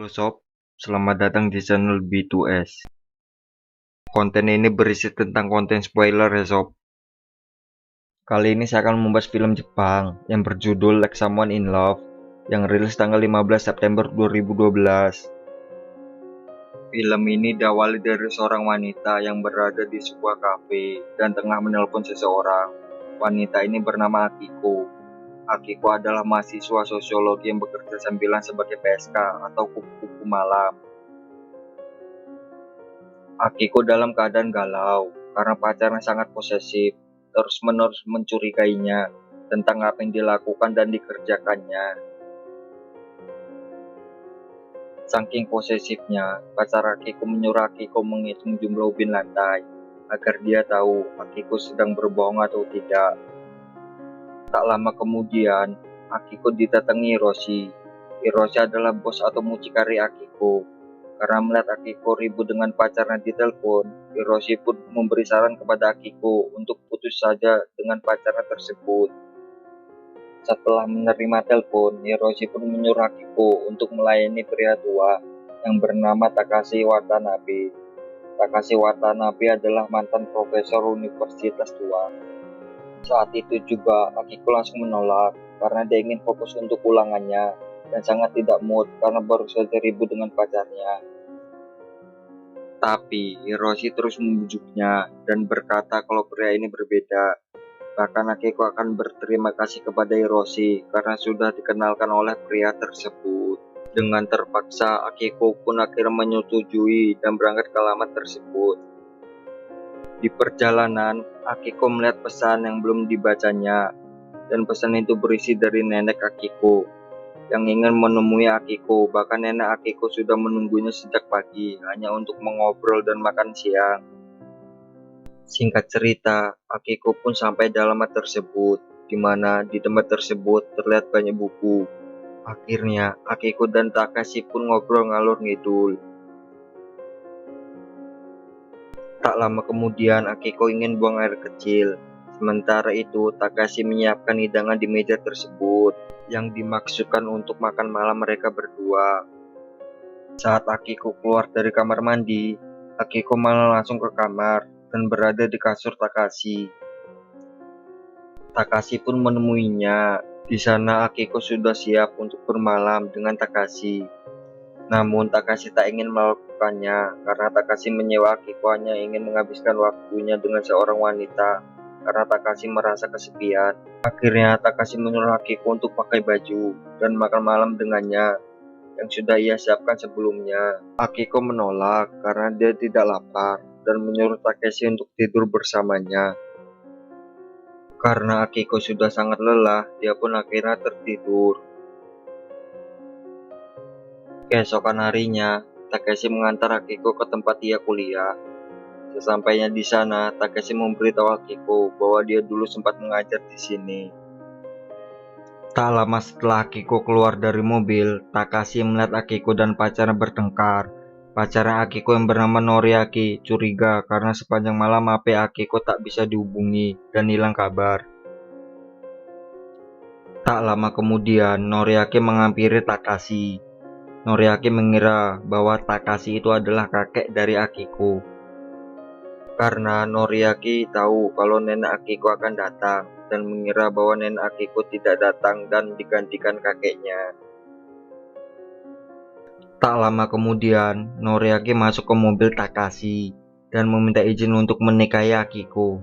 Halo sob, selamat datang di channel B2S. Konten ini berisi tentang konten spoiler ya sob. Kali ini saya akan membahas film Jepang yang berjudul Like Someone in Love yang rilis tanggal 15 September 2012. Film ini diawali dari seorang wanita yang berada di sebuah kafe dan tengah menelpon seseorang. Wanita ini bernama Akiko. Akiko adalah mahasiswa sosiologi yang bekerja sambilan sebagai PSK atau kupu-kupu malam. Akiko dalam keadaan galau karena pacarnya sangat posesif, terus-menerus mencurigainya tentang apa yang dilakukan dan dikerjakannya. Saking posesifnya, pacar Akiko menyuruh Akiko menghitung jumlah ubin lantai agar dia tahu Akiko sedang berbohong atau tidak. Tak lama kemudian, Akiko didatangi Hiroshi. Hiroshi adalah bos atau mucikari Akiko. Karena melihat Akiko ribut dengan pacarnya di telepon, Hiroshi pun memberi saran kepada Akiko untuk putus saja dengan pacarnya tersebut. Setelah menerima telepon, Hiroshi pun menyuruh Akiko untuk melayani pria tua yang bernama Takashi Watanabe. Takashi Watanabe adalah mantan profesor universitas tua. Saat itu juga Akiko langsung menolak karena dia ingin fokus untuk ulangannya dan sangat tidak mood karena baru saja ribut dengan pacarnya. Tapi Hiroshi terus membujuknya dan berkata kalau pria ini berbeda. Bahkan Akiko akan berterima kasih kepada Hiroshi karena sudah dikenalkan oleh pria tersebut. Dengan terpaksa, Akiko pun akhirnya menyetujui dan berangkat ke alamat tersebut. Di perjalanan, Akiko melihat pesan yang belum dibacanya, dan pesan itu berisi dari nenek Akiko yang ingin menemui Akiko. Bahkan nenek Akiko sudah menunggunya sejak pagi hanya untuk mengobrol dan makan siang. Singkat cerita, Akiko pun sampai di alamat tersebut, di mana di tempat tersebut terlihat banyak buku. Akhirnya, Akiko dan Takashi pun ngobrol ngalur ngidul. Tak lama kemudian, Akiko ingin buang air kecil. Sementara itu, Takashi menyiapkan hidangan di meja tersebut yang dimaksudkan untuk makan malam mereka berdua. Saat Akiko keluar dari kamar mandi, Akiko malah langsung ke kamar dan berada di kasur Takashi. Takashi pun menemuinya. Di sana Akiko sudah siap untuk bermalam dengan Takashi. Namun Takashi tak ingin melakukannya karena Takashi menyewa Akiko hanya ingin menghabiskan waktunya dengan seorang wanita karena Takashi merasa kesepian. Akhirnya Takashi menyuruh Akiko untuk pakai baju dan makan malam dengannya yang sudah ia siapkan sebelumnya. Akiko menolak karena dia tidak lapar dan menyuruh Takashi untuk tidur bersamanya. Karena Akiko sudah sangat lelah, dia pun akhirnya tertidur. Keesokan harinya, Takashi mengantar Akiko ke tempat ia kuliah. Sesampainya di sana, Takashi memberitahu Akiko bahwa dia dulu sempat mengajar di sini. Tak lama setelah Akiko keluar dari mobil, Takashi melihat Akiko dan pacarnya bertengkar. Pacarnya Akiko yang bernama Noriaki curiga karena sepanjang malam HP Akiko tak bisa dihubungi dan hilang kabar. Tak lama kemudian, Noriaki menghampiri Takashi. Noriaki mengira bahwa Takashi itu adalah kakek dari Akiko. Karena Noriaki tahu kalau nenek Akiko akan datang dan mengira bahwa nenek Akiko tidak datang dan digantikan kakeknya. Tak lama kemudian, Noriaki masuk ke mobil Takashi dan meminta izin untuk menikahi Akiko.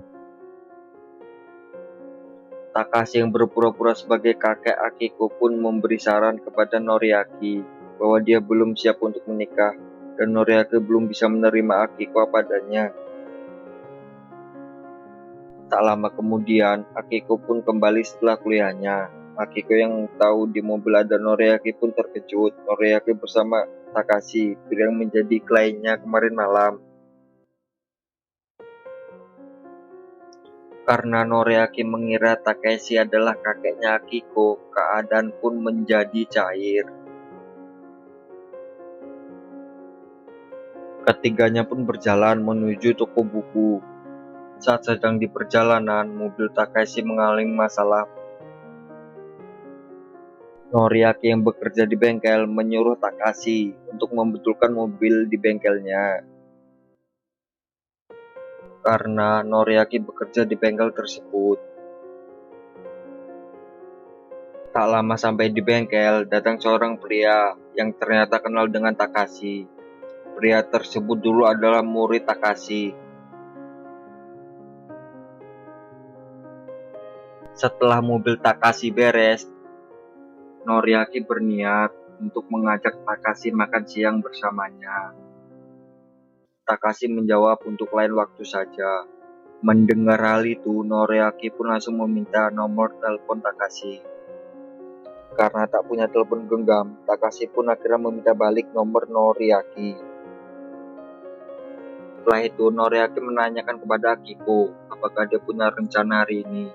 Takashi yang berpura-pura sebagai kakek Akiko pun memberi saran kepada Noriaki bahwa dia belum siap untuk menikah dan Noriaki belum bisa menerima Akiko apa adanya. Tak lama kemudian, Akiko pun kembali setelah kuliahnya. Akiko yang tahu di mobil ada Noriaki pun terkejut. Noriaki bersama Takashi yang menjadi kliennya kemarin malam. Karena Noriaki mengira Takashi adalah kakeknya Akiko, keadaan pun menjadi cair. Ketiganya pun berjalan menuju toko buku. Saat sedang di perjalanan, mobil Takashi mengalami masalah. Noriaki yang bekerja di bengkel menyuruh Takashi untuk membetulkan mobil di bengkelnya. Karena Noriaki bekerja di bengkel tersebut. Tak lama sampai di bengkel, datang seorang pria yang ternyata kenal dengan Takashi. Pria tersebut dulu adalah murid Takashi. Setelah mobil Takashi beres, Noriaki berniat untuk mengajak Takashi makan siang bersamanya. Takashi menjawab untuk lain waktu saja. Mendengar hal itu, Noriaki pun langsung meminta nomor telepon Takashi. Karena tak punya telepon genggam, Takashi pun akhirnya meminta balik nomor Noriaki. Setelah itu, Noriaki menanyakan kepada Akiko apakah dia punya rencana hari ini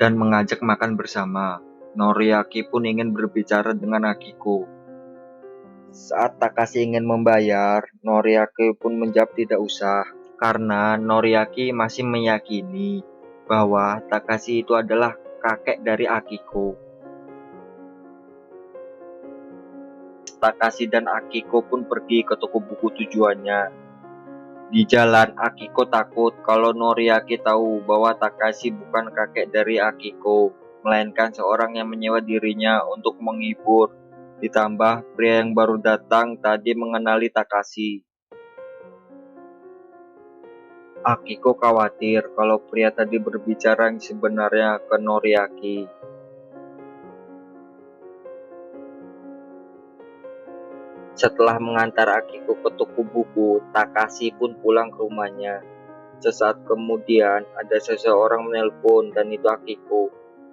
dan mengajak makan bersama. Noriaki pun ingin berbicara dengan Akiko. Saat Takashi ingin membayar, Noriaki pun menjawab tidak usah, karena Noriaki masih meyakini bahwa Takashi itu adalah kakek dari Akiko. Takashi dan Akiko pun pergi ke toko buku tujuannya. Di jalan, Akiko takut kalau Noriaki tahu bahwa Takashi bukan kakek dari Akiko, melainkan seorang yang menyewa dirinya untuk menghibur. Ditambah, pria yang baru datang tadi mengenali Takashi. Akiko khawatir kalau pria tadi berbicara yang sebenarnya ke Noriaki. Setelah mengantar Akiko ke toko buku, Takashi pun pulang ke rumahnya. Sesaat kemudian, ada seseorang menelpon dan itu Akiko.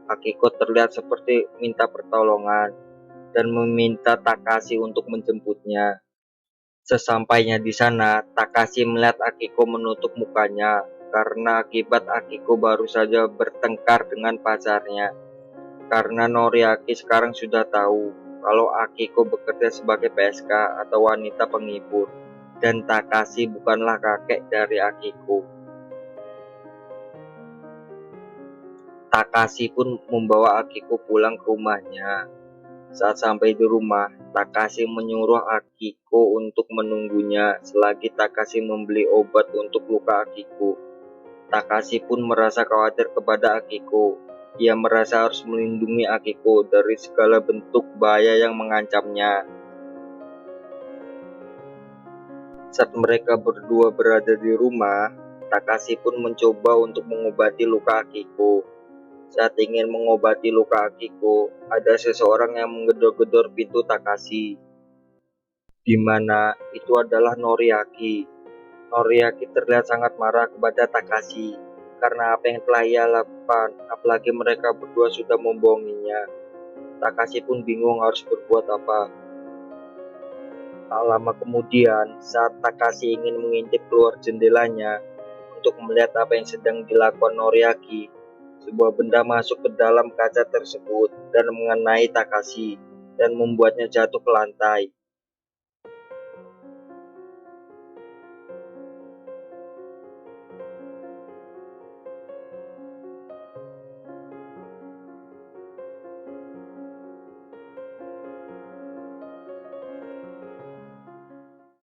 Akiko terlihat seperti minta pertolongan dan meminta Takashi untuk menjemputnya. Sesampainya di sana, Takashi melihat Akiko menutup mukanya karena akibat Akiko baru saja bertengkar dengan pacarnya. Karena Noriaki sekarang sudah tahu kalau Akiko bekerja sebagai PSK atau wanita penghibur dan Takashi bukanlah kakek dari Akiko. Takashi pun membawa Akiko pulang ke rumahnya. Saat sampai di rumah, Takashi menyuruh Akiko untuk menunggunya selagi Takashi membeli obat untuk luka Akiko. Takashi pun merasa khawatir kepada Akiko. Ia merasa harus melindungi Akiko dari segala bentuk bahaya yang mengancamnya. Saat mereka berdua berada di rumah, Takashi pun mencoba untuk mengobati luka Akiko. Saat ingin mengobati luka Akiko, ada seseorang yang menggedor-gedor pintu Takashi, di mana itu adalah Noriaki. Noriaki terlihat sangat marah kepada Takashi karena apa yang telah ia lakukan, apalagi mereka berdua sudah membohonginya. Takashi pun bingung harus berbuat apa. Tak lama kemudian, saat Takashi ingin mengintip keluar jendelanya untuk melihat apa yang sedang dilakukan Noriaki, sebuah benda masuk ke dalam kaca tersebut dan mengenai Takashi dan membuatnya jatuh ke lantai.